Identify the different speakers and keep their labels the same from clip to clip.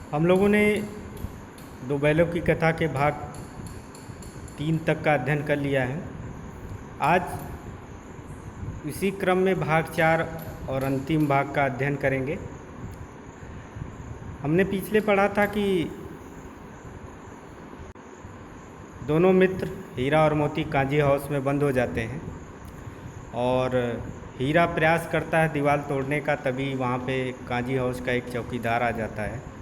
Speaker 1: हम लोगों ने दो बैलों की कथा के भाग 3 तक का अध्ययन कर लिया है। आज इसी क्रम में भाग 4 और अंतिम भाग का अध्ययन करेंगे। हमने पिछले पढ़ा था कि दोनों मित्र हीरा और मोती कांजी हाउस में बंद हो जाते हैं और हीरा प्रयास करता है दीवार तोड़ने का, तभी वहाँ पे कांजी हाउस का एक चौकीदार आ जाता है।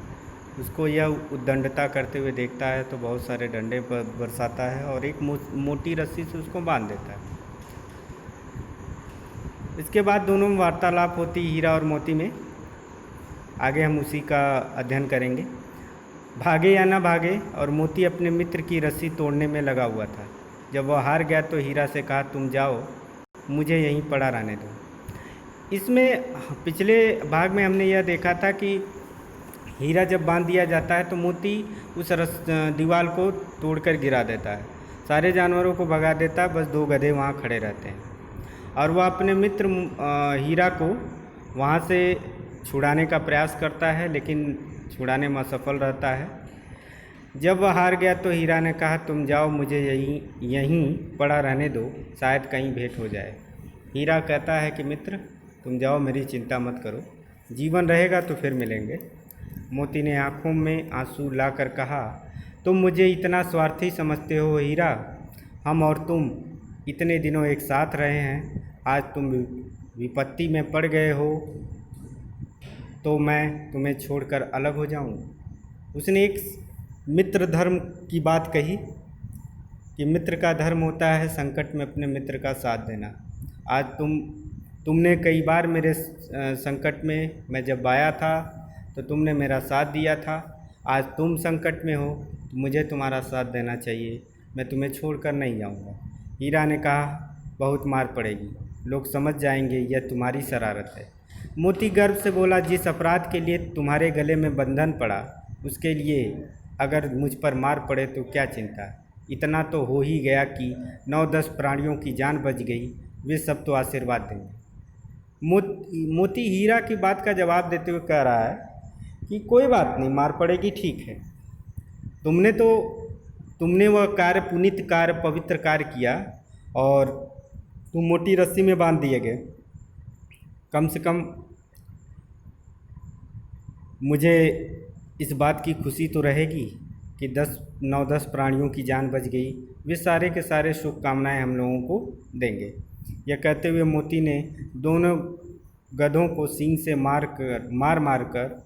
Speaker 1: उसको यह उद्दंडता करते हुए देखता है तो बहुत सारे डंडे बरसाता है और एक मोटी रस्सी से उसको बांध देता है। इसके बाद दोनों में वार्तालाप होती हीरा और मोती में। आगे हम उसी का अध्ययन करेंगे। भागे या ना भागे, और मोती अपने मित्र की रस्सी तोड़ने में लगा हुआ था। जब वह हार गया तो हीरा से कहा, तुम जाओ, मुझे यहीं पड़ा रहने दो। इसमें पिछले भाग में हमने यह देखा था कि हीरा जब बांध दिया जाता है तो मोती उस दीवार को तोड़कर गिरा देता है, सारे जानवरों को भगा देता है, बस 2 गधे वहाँ खड़े रहते हैं। और वह अपने मित्र हीरा को वहाँ से छुड़ाने का प्रयास करता है, लेकिन छुड़ाने में असफल रहता है। जब वह हार गया तो हीरा ने कहा, तुम जाओ, मुझे यहीं पड़ा रहने दो, शायद कहीं भेंट हो जाए। हीरा कहता है कि मित्र तुम जाओ, मेरी चिंता मत करो, जीवन रहेगा तो फिर मिलेंगे। मोती ने आंखों में आंसू लाकर कहा, तुम मुझे इतना स्वार्थी समझते हो हीरा? हम और तुम इतने दिनों एक साथ रहे हैं, आज तुम विपत्ति में पड़ गए हो तो मैं तुम्हें छोड़कर अलग हो जाऊं? उसने एक मित्र धर्म की बात कही कि मित्र का धर्म होता है संकट में अपने मित्र का साथ देना। आज तुमने कई बार मेरे संकट में, मैं जब आया था तो तुमने मेरा साथ दिया था। आज तुम संकट में हो तो मुझे तुम्हारा साथ देना चाहिए, मैं तुम्हें छोड़कर नहीं जाऊंगा। हीरा ने कहा, बहुत मार पड़ेगी, लोग समझ जाएंगे यह तुम्हारी शरारत है। मोती गर्व से बोला, जिस अपराध के लिए तुम्हारे गले में बंधन पड़ा, उसके लिए अगर मुझ पर मार पड़े तो क्या चिंता। इतना तो हो ही गया कि 9-10 प्राणियों की जान बच गई, वे सब तो आशीर्वाद देंगे। मोती हीरा की बात का जवाब देते हुए कह रहा है कि कोई बात नहीं, मार पड़ेगी, ठीक है। तुमने वह कार्य, पुनीत कार्य, पवित्र कार्य किया और तुम मोटी रस्सी में बांध दिए गए। कम से कम मुझे इस बात की खुशी तो रहेगी कि 9-10 प्राणियों की जान बच गई, वे सारे के सारे शुभकामनाएं हम लोगों को देंगे। यह कहते हुए मोती ने दोनों गधों को सींग से मार कर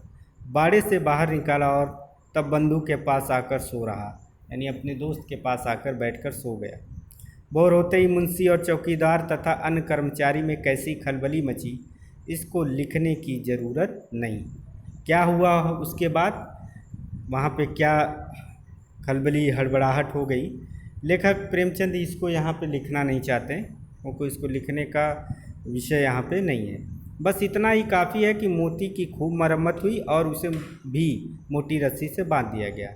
Speaker 1: बाड़े से बाहर निकाला और तब बंधु के पास आकर सो रहा, यानी अपने दोस्त के पास आकर बैठकर सो गया। भोर होते ही मुंशी और चौकीदार तथा अन्य कर्मचारी में कैसी खलबली मची, इसको लिखने की ज़रूरत नहीं। क्या हुआ उसके बाद, वहाँ पे क्या खलबली हड़बड़ाहट हो गई, लेखक प्रेमचंद इसको यहाँ पे लिखना नहीं चाहते, क्योंकि इसको लिखने का विषय यहाँ पे नहीं है। बस इतना ही काफ़ी है कि मोती की खूब मरम्मत हुई और उसे भी मोटी रस्सी से बांध दिया गया।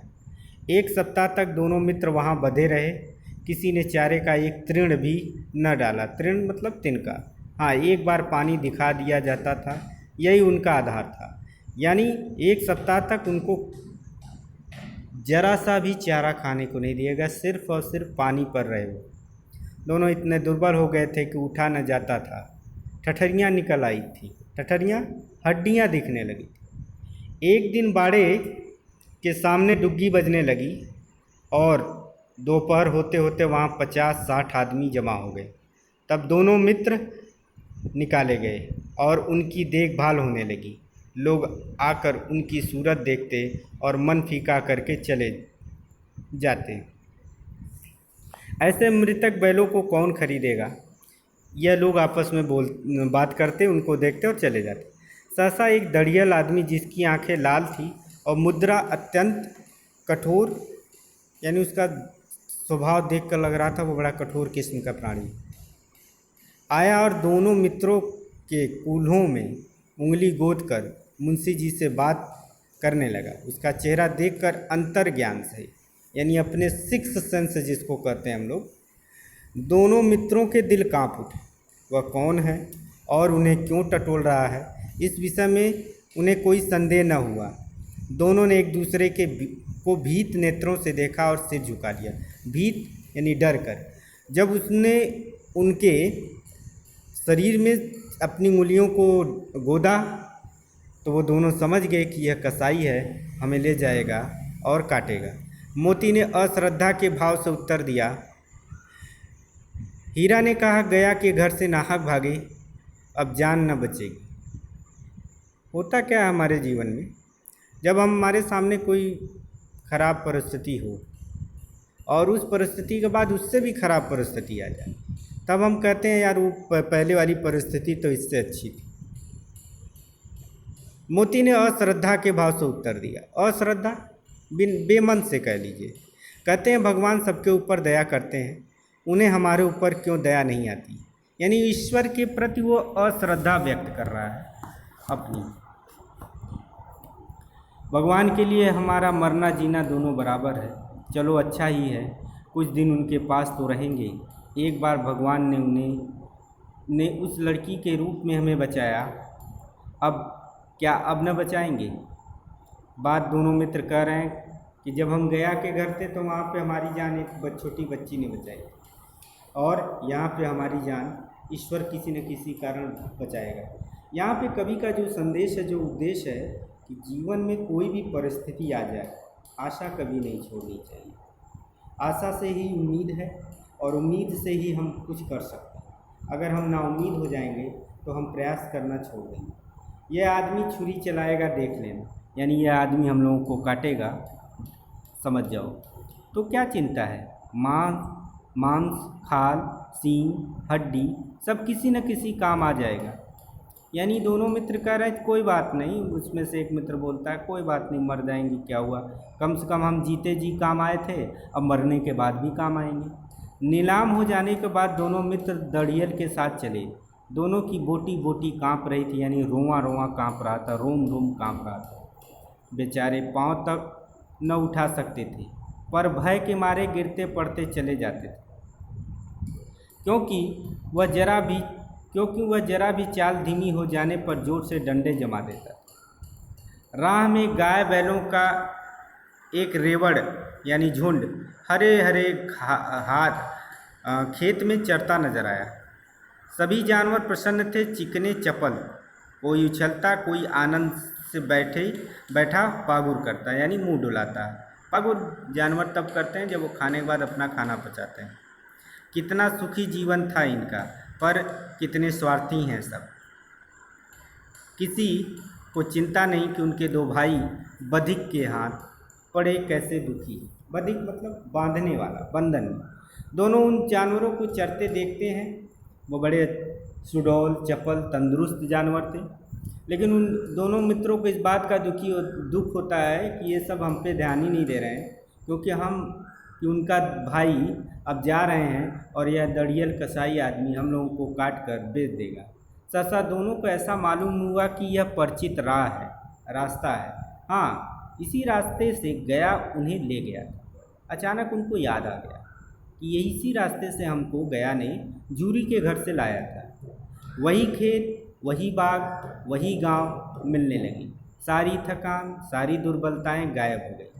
Speaker 1: 1 सप्ताह तक दोनों मित्र वहाँ बंधे रहे। किसी ने चारे का एक तृण भी न डाला। तृण मतलब तिनका। हाँ, एक बार पानी दिखा दिया जाता था, यही उनका आधार था। यानी 1 सप्ताह तक उनको जरा सा भी चारा खाने को नहीं दिया गया, सिर्फ और सिर्फ पानी पर रहे वो। दोनों इतने दुर्बल हो गए थे कि उठा न जाता था। ठठरियाँ निकल आई थी, ठठरियाँ, हड्डियाँ दिखने लगी थी। एक दिन बाड़े के सामने डुग्गी बजने लगी और दोपहर होते होते वहाँ 50-60 आदमी जमा हो गए। तब दोनों मित्र निकाले गए और उनकी देखभाल होने लगी। लोग आकर उनकी सूरत देखते और मन फीका करके चले जाते। ऐसे मृतक बैलों को कौन खरीदेगा? यह लोग आपस में बात करते, उनको देखते और चले जाते। सहसा एक दड़ियल आदमी, जिसकी आंखें लाल थी और मुद्रा अत्यंत कठोर, यानी उसका स्वभाव देखकर लग रहा था वो बड़ा कठोर किस्म का प्राणी, आया और दोनों मित्रों के कूल्हों में उंगली गोद कर मुंशी जी से बात करने लगा। उसका चेहरा देखकर अंतर्ज्ञान से, यानी अपने सिक्स सेंस जिसको कहते हैं हम लोग, दोनों मित्रों के दिल कांप उठे। वह कौन है और उन्हें क्यों टटोल रहा है, इस विषय में उन्हें कोई संदेह न हुआ। दोनों ने एक दूसरे को भीत नेत्रों से देखा और सिर झुका लिया। भीत यानी डर कर। जब उसने उनके शरीर में अपनी उंगलियों को गोदा तो वो दोनों समझ गए कि यह कसाई है, हमें ले जाएगा और काटेगा। मोती ने अश्रद्धा के भाव से उत्तर दिया। हीरा ने कहा, गया के घर से नाहक भागे, अब जान न बचेगी। होता क्या है हमारे जीवन में, जब हमारे सामने कोई खराब परिस्थिति हो और उस परिस्थिति के बाद उससे भी खराब परिस्थिति आ जाए, तब हम कहते हैं यार वो पहले वाली परिस्थिति तो इससे अच्छी थी। मोती ने अश्रद्धा के भाव से उत्तर दिया। अश्रद्धा बेमन से कह लीजिए। कहते हैं भगवान सबके ऊपर दया करते हैं, उन्हें हमारे ऊपर क्यों दया नहीं आती। यानी ईश्वर के प्रति वो अश्रद्धा व्यक्त कर रहा है अपनी। भगवान के लिए हमारा मरना जीना दोनों बराबर है। चलो अच्छा ही है, कुछ दिन उनके पास तो रहेंगे। एक बार भगवान ने उस लड़की के रूप में हमें बचाया, अब क्या अब न बचाएंगे। बात दोनों मित्र कह रहे हैं कि जब हम गया के घर थे तो वहाँ पे हमारी जान एक छोटी बच्ची ने बचाई, और यहाँ पे हमारी जान ईश्वर किसी न किसी कारण बचाएगा। यहाँ पे कवि का जो संदेश है, जो उद्देश्य है कि जीवन में कोई भी परिस्थिति आ जाए, आशा कभी नहीं छोड़नी चाहिए। आशा से ही उम्मीद है और उम्मीद से ही हम कुछ कर सकते हैं। अगर हम नाउम्मीद हो जाएंगे तो हम प्रयास करना छोड़ देंगे। यह आदमी छुरी चलाएगा, देख लेना, यानी यह आदमी हम लोगों को काटेगा, समझ जाओ। तो क्या चिंता है, मांस, खाल, सींग, हड्डी सब किसी न किसी काम आ जाएगा। यानी दोनों मित्र कह रहे हैं कोई बात नहीं। उसमें से एक मित्र बोलता है कोई बात नहीं, मर जाएंगे क्या हुआ, कम से कम हम जीते जी काम आए थे, अब मरने के बाद भी काम आएंगे। नीलाम हो जाने के बाद दोनों मित्र दड़ियल के साथ चले। दोनों की बोटी बोटी काँप रही थी, यानी रोआ रोआ काँप रहा था, रोम रोम काँप रहा था। बेचारे पाँव तक न उठा सकते थे, पर भय के मारे गिरते पड़ते चले जाते थे, क्योंकि वह जरा भी चाल धीमी हो जाने पर जोर से डंडे जमा देता था। राह में गाय बैलों का एक रेवड़ यानी झुंड हरे हरे खेत में चरता नजर आया। सभी जानवर प्रसन्न थे, चिकने चपल, कोई उछलता, कोई आनंद से बैठा पागुर करता, यानी मुंह डुलाता। पागुर जानवर तब करते हैं जब वो खाने के बाद अपना खाना पचाते हैं। कितना सुखी जीवन था इनका, पर कितने स्वार्थी हैं सब। किसी को चिंता नहीं कि उनके दो भाई बधिक के हाथ पड़े कैसे दुखी। बधिक मतलब बांधने वाला, बंधन में। दोनों उन जानवरों को चरते देखते हैं। वो बड़े सुडौल, चपल, तंदुरुस्त जानवर थे, लेकिन उन दोनों मित्रों को इस बात का दुख होता है कि ये सब हम पे ध्यान ही नहीं दे रहे हैं, क्योंकि उनका भाई अब जा रहे हैं और यह दड़ियल कसाई आदमी हम लोगों को काट कर बेच देगा। सहसा दोनों को ऐसा मालूम हुआ कि यह परिचित रास्ता है। हाँ, इसी रास्ते से गया उन्हें ले गया था। अचानक उनको याद आ गया कि इसी रास्ते से हमको गया ने जूरी के घर से लाया था। वही खेत, वही बाग, वही गांव मिलने लगी। सारी थकान, सारी दुर्बलताएं गायब हो गई।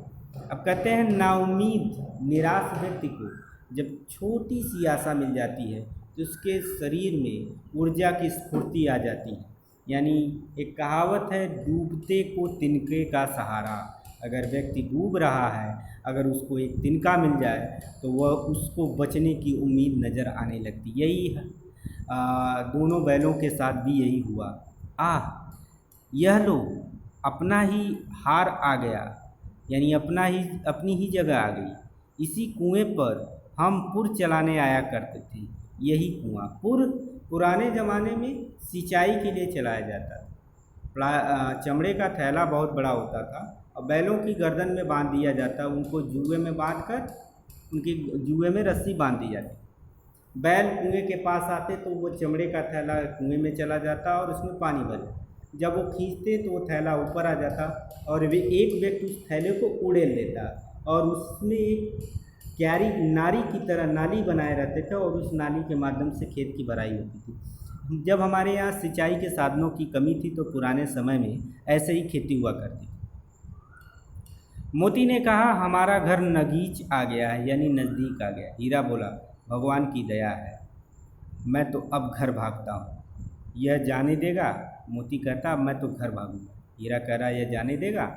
Speaker 1: अब कहते हैं नाउम्मीद निराश व्यक्ति को जब छोटी सी आशा मिल जाती है तो उसके शरीर में ऊर्जा की स्फूर्ति आ जाती है। यानी एक कहावत है, डूबते को तिनके का सहारा। अगर व्यक्ति डूब रहा है, अगर उसको एक तिनका मिल जाए तो वह उसको बचने की उम्मीद नज़र आने लगती। यही है दोनों बैलों के साथ भी यही हुआ। यह लो, अपना ही हार आ गया, यानी अपनी ही जगह आ गई। इसी कुएं पर हम पुर चलाने आया करते थे। यही कुआं पुराने ज़माने में सिंचाई के लिए चलाया जाता था। चमड़े का थैला बहुत बड़ा होता था और बैलों की गर्दन में बांध दिया जाता। उनको जुए में बांध कर उनकी जुए में रस्सी बांध दी जाती। बैल कुएं के पास आते तो वो चमड़े का थैला कुएं में चला जाता और उसमें पानी भर। जब वो खींचते तो वो थैला ऊपर आ जाता और वे एक व्यक्ति उस थैले को उड़ेल लेता और उसमें एक क्यारी नारी की तरह नाली बनाए रहते थे और उस नाली के माध्यम से खेत की भराई होती थी। जब हमारे यहाँ सिंचाई के साधनों की कमी थी तो पुराने समय में ऐसे ही खेती हुआ करती थी। मोती ने कहा, हमारा घर नगीच आ गया है, यानी नज़दीक आ गया। हीरा बोला, भगवान की दया है, मैं तो अब घर भागता हूँ। यह जाने देगा? मोती कहता, अब मैं तो घर भागूंगा। हीरा कह रहा, यह जाने देगा?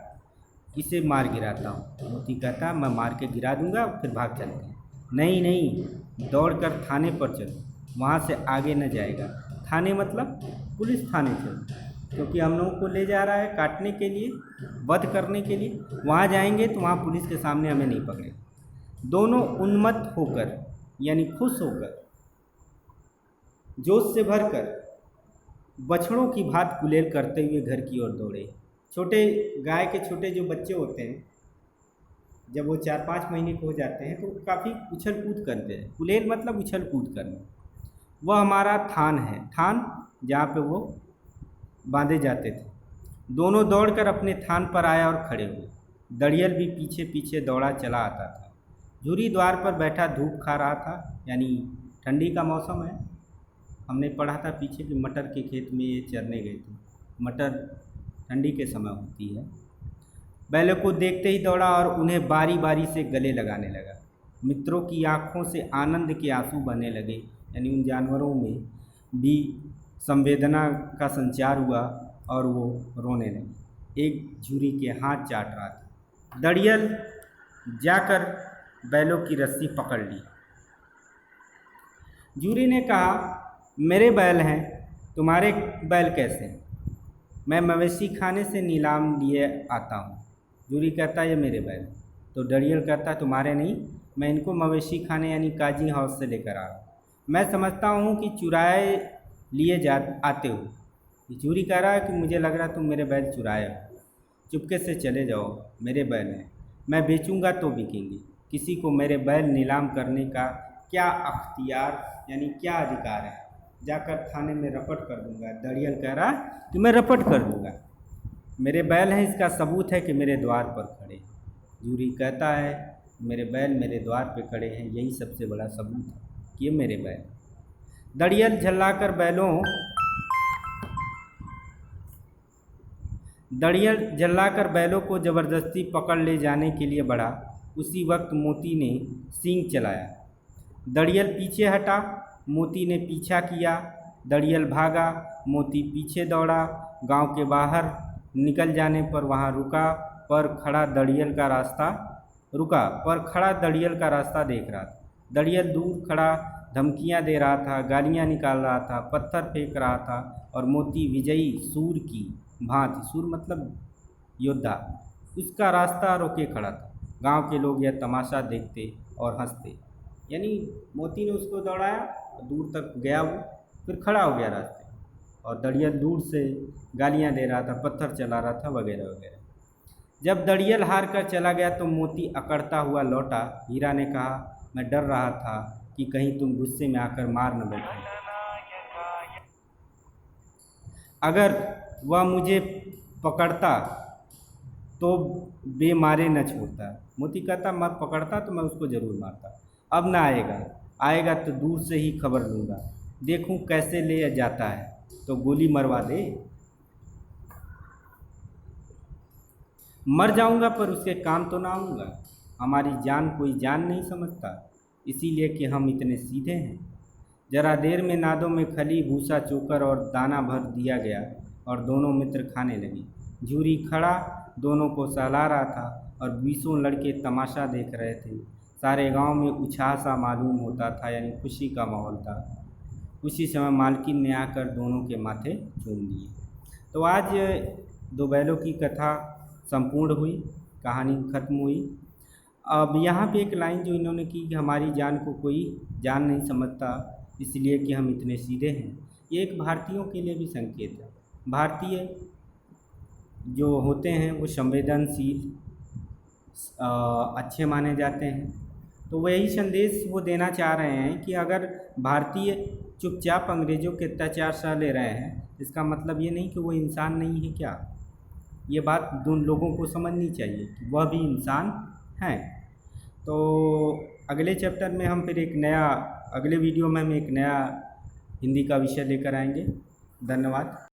Speaker 1: इसे मार गिराता हूँ। मोती कहता, मैं मार के गिरा दूंगा, फिर भाग चलते हैं। नहीं नहीं, दौड़ कर थाने पर चलो, वहाँ से आगे न जाएगा। थाने मतलब पुलिस थाने चलो, क्योंकि हम लोगों को ले जा रहा है काटने के लिए, वध करने के लिए। वहाँ जाएंगे तो वहाँ पुलिस के सामने हमें नहीं पकड़ेगा। दोनों उन्मत्त होकर, यानी खुश होकर, जोश से भरकर बछड़ों की भांति गुलेल करते हुए घर की ओर दौड़े। छोटे गाय के छोटे जो बच्चे होते हैं, जब वो 4-5 महीने के हो जाते हैं तो काफ़ी उछल कूद करते हैं। गुलेल मतलब उछल कूद करना। वह हमारा थान है, थान जहाँ पे वो बांधे जाते थे। दोनों दौड़कर अपने थान पर आया और खड़े हुए। दड़ियल भी पीछे पीछे दौड़ा चला आता था। झूरी द्वार पर बैठा धूप खा रहा था, यानी ठंडी का मौसम है। हमने पढ़ा था पीछे कि मटर के खेत में ये चरने गए थे। मटर ठंडी के समय होती है। बैलों को देखते ही दौड़ा और उन्हें बारी बारी से गले लगाने लगा। मित्रों की आंखों से आनंद के आंसू बहने लगे, यानी उन जानवरों में भी संवेदना का संचार हुआ और वो रोने लगे। एक झुरी के हाथ चाट रहा था। दड़ियल जाकर बैलों की रस्सी पकड़ ली। झुरी ने कहा, मेरे बैल हैं, तुम्हारे बैल कैसे? मैं मवेशी खाने से नीलाम लिए आता हूँ। झुरी कहता, ये मेरे बैल। तो दड़ियल कहता, तुम्हारे नहीं, मैं इनको मवेशी खाने यानी काजी हाउस से लेकर आ रहा हूँ। मैं समझता हूँ कि चुराए लिए जा आते हो। झुरी कह रहा है कि मुझे लग रहा तुम मेरे बैल चुराए हो, चुपके से चले जाओ, मेरे बैल हैं, मैं बेचूंगा तो बिकेंगे। किसी को मेरे बैल नीलाम करने का क्या अख्तियार यानी क्या अधिकार है? जाकर थाने में रपट कर दूंगा। दड़ियल कह रहा कि मैं रपट कर दूंगा, मेरे बैल हैं, इसका सबूत है कि मेरे द्वार पर खड़े। झुरी कहता है, मेरे बैल मेरे द्वार पर खड़े हैं, यही सबसे बड़ा सबूत है कि ये मेरे बैल। दड़ियल झल्लाकर बैलों को ज़बरदस्ती पकड़ ले जाने के लिए बढ़ा। उसी वक्त मोती ने सींग चलाया। दड़ियल पीछे हटा, मोती ने पीछा किया। दड़ियल भागा, मोती पीछे दौड़ा। गांव के बाहर निकल जाने पर वहां रुका, पर खड़ा दड़ियल का रास्ता देख रहा था। दड़ियल दूर खड़ा धमकियां दे रहा था, गालियां निकाल रहा था, पत्थर फेंक रहा था और मोती विजयी सूर की भांति, सूर मतलब योद्धा, उसका रास्ता रोके खड़ा था। गांव के लोग यह तमाशा देखते और हंसते। यानी मोती ने उसको दौड़ाया, दूर तक गया वो, फिर खड़ा हो गया रास्ते, और दड़ियल दूर से गालियां दे रहा था, पत्थर चला रहा था, वगैरह वगैरह। जब दड़ियल हार कर चला गया तो मोती अकड़ता हुआ लौटा। हीरा ने कहा, मैं डर रहा था कि कहीं तुम गुस्से में आकर मार न बैठो। अगर वह मुझे पकड़ता तो बेमारे न छोड़ता। मोती कहता, मैं पकड़ता तो मैं उसको ज़रूर मारता। अब ना आएगा तो दूर से ही खबर लूँगा, देखूं कैसे ले जाता है, तो गोली मरवा दे। मर जाऊंगा पर उसके काम तो ना आऊँगा। हमारी जान कोई जान नहीं समझता, इसीलिए कि हम इतने सीधे हैं। जरा देर में नादों में खली, भूसा, चोकर और दाना भर दिया गया और दोनों मित्र खाने लगे। झुरी खड़ा दोनों को सहला रहा था और 20 लड़के तमाशा देख रहे थे। सारे गांव में उत्साह सा मालूम होता था, यानी खुशी का माहौल था। उसी समय मालकिन ने आकर दोनों के माथे चूम दिए। तो आज 2 बैलों की कथा संपूर्ण हुई, कहानी खत्म हुई। अब यहाँ पे एक लाइन जो इन्होंने की कि हमारी जान को कोई जान नहीं समझता, इसलिए कि हम इतने सीधे हैं, ये एक भारतीयों के लिए भी संकेत है। भारतीय जो होते हैं वो संवेदनशील, अच्छे माने जाते हैं। तो वही संदेश वो देना चाह रहे हैं कि अगर भारतीय चुपचाप अंग्रेज़ों के अत्याचार सह ले रहे हैं, इसका मतलब ये नहीं कि वो इंसान नहीं है। क्या ये बात दोनों लोगों को समझनी चाहिए कि वह भी इंसान हैं। तो अगले चैप्टर में हम फिर अगले वीडियो में हम एक नया हिंदी का विषय लेकर आएंगे। धन्यवाद।